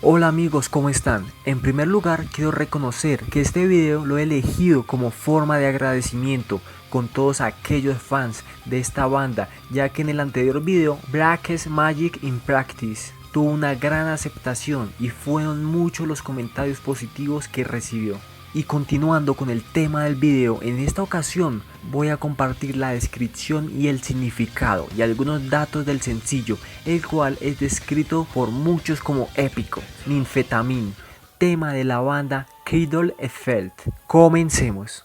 Hola amigos, ¿cómo están? En primer lugar quiero reconocer que este video lo he elegido como forma de agradecimiento con todos aquellos fans de esta banda, ya que en el anterior video, Blackest Magic in Practice, tuvo una gran aceptación y fueron muchos los comentarios positivos que recibió. Y continuando con el tema del video, en esta ocasión voy a compartir la descripción y el significado y algunos datos del sencillo, el cual es descrito por muchos como épico. Ninfetamin, tema de la banda Cradle of Filth. Comencemos.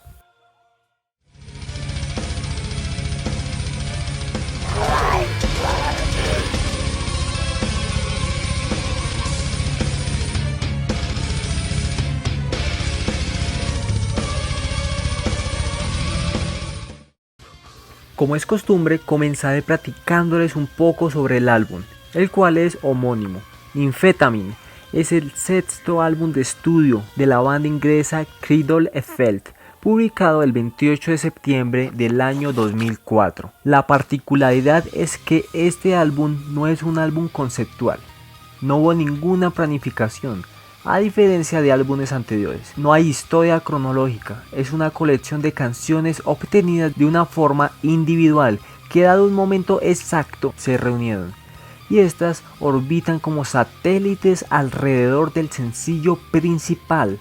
Como es costumbre, comenzaré platicándoles un poco sobre el álbum, el cual es homónimo. Ninfetamin es el sexto álbum de estudio de la banda inglesa Cradle of Filth, publicado el 28 de septiembre del año 2004. La particularidad es que este álbum no es un álbum conceptual, no hubo ninguna planificación. A diferencia de álbumes anteriores, no hay historia cronológica, es una colección de canciones obtenidas de una forma individual que dado un momento exacto se reunieron, y estas orbitan como satélites alrededor del sencillo principal.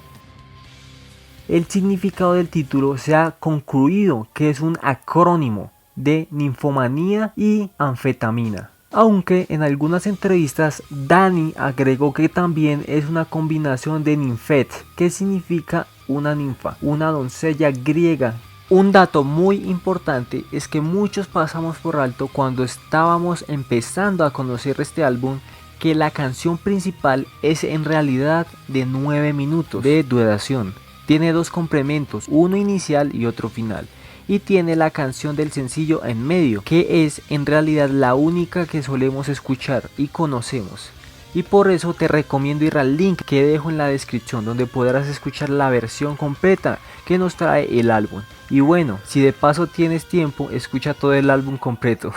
El significado del título se ha concluido que es un acrónimo de ninfomanía y anfetamina. Aunque en algunas entrevistas Dani agregó que también es una combinación de ninfet, que significa una ninfa, una doncella griega. Un dato muy importante es que muchos pasamos por alto cuando estábamos empezando a conocer este álbum, que la canción principal es en realidad de 9 minutos de duración. Tiene dos complementos, uno inicial y otro final. Y tiene la canción del sencillo en medio, que es en realidad la única que solemos escuchar y conocemos. Y por eso te recomiendo ir al link que dejo en la descripción, donde podrás escuchar la versión completa que nos trae el álbum. Y bueno, si de paso tienes tiempo, escucha todo el álbum completo.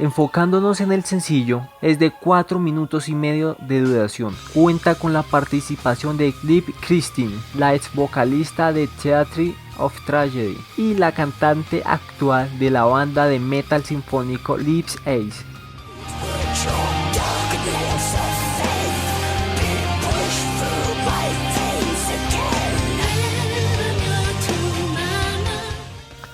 Enfocándonos en el sencillo, es de 4 minutos y medio de duración. Cuenta con la participación de Liv Kristine, la ex vocalista de Theatre of Tragedy, y la cantante actual de la banda de metal sinfónico Lips Ace.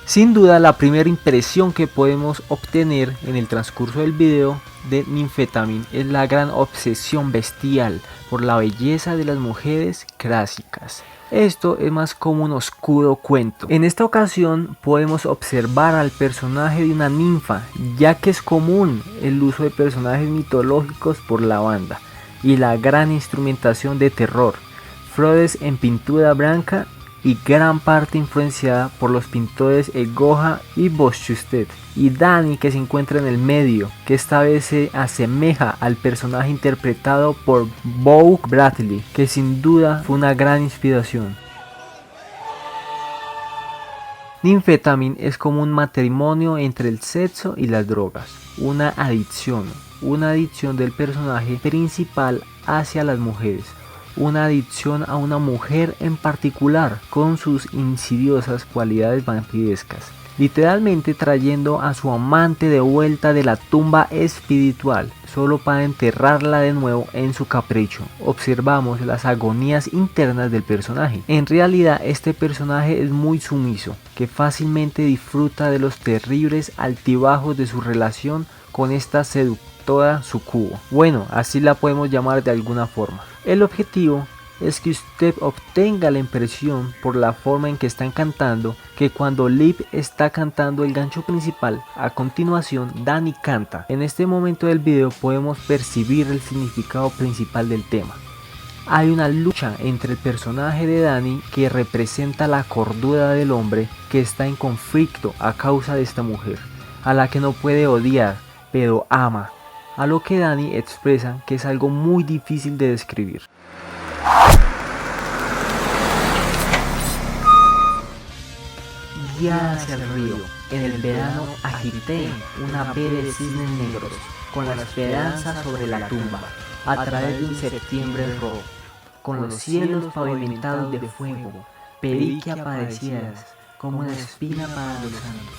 Sin duda, la primera impresión que podemos obtener en el transcurso del video de Ninfetamin es la gran obsesión bestial por la belleza de las mujeres clásicas. Esto es más como un oscuro cuento. En esta ocasión podemos observar al personaje de una ninfa, ya que es común el uso de personajes mitológicos por la banda, y la gran instrumentación de terror, flores en pintura blanca y gran parte influenciada por los pintores Goya y Boschuster, y Dani, que se encuentra en el medio, que esta vez se asemeja al personaje interpretado por Beau Bradley, que sin duda fue una gran inspiración. Ninfetamin es como un matrimonio entre el sexo y las drogas, una adicción del personaje principal hacia las mujeres. Una adicción a una mujer en particular, con sus insidiosas cualidades vampirescas, literalmente trayendo a su amante de vuelta de la tumba espiritual, solo para enterrarla de nuevo en su capricho. Observamos las agonías internas del personaje. En realidad, este personaje es muy sumiso, que fácilmente disfruta de los terribles altibajos de su relación con esta seductora sucubo. Bueno, así la podemos llamar de alguna forma. El objetivo es que usted obtenga la impresión por la forma en que están cantando, que cuando Liv está cantando el gancho principal, a continuación Dani canta. En este momento del video podemos percibir el significado principal del tema. Hay una lucha entre el personaje de Dani, que representa la cordura del hombre que está en conflicto a causa de esta mujer, a la que no puede odiar, pero ama. A lo que Dani expresa que es algo muy difícil de describir. Guiada hacia el río, en el verano agité una B de cisnes negros, con la esperanza sobre la tumba. a través de un septiembre rojo, con los cielos pavimentados de fuego, pedí que aparecieras como una espina para los santos.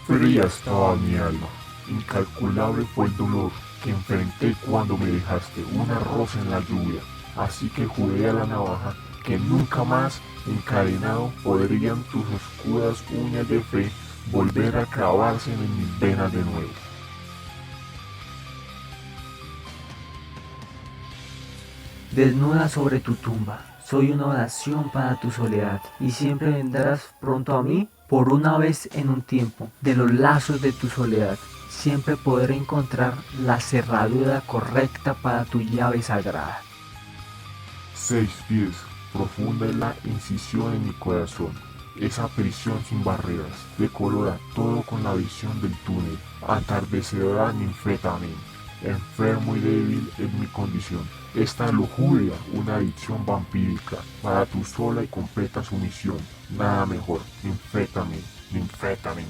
Fría estaba mi alma, incalculable fue el dolor que enfrenté cuando me dejaste una rosa en la lluvia, así que juré a la navaja que nunca más, encadenado, podrían tus oscuras uñas de fe volver a clavarse en mis venas de nuevo. Desnuda sobre tu tumba, soy una oración para tu soledad, y siempre vendrás pronto a mí, por una vez en un tiempo, de los lazos de tu soledad. Siempre podré encontrar la cerradura correcta para tu llave sagrada. 6 pies, profunda es la incisión en mi corazón. Esa prisión sin barreras, decolora todo con la visión del túnel. Atardecedora ninfétame, enfermo y débil es mi condición. Esta lujuria, una adicción vampírica, para tu sola y completa sumisión. Nada mejor, ninfétame, ninfétame.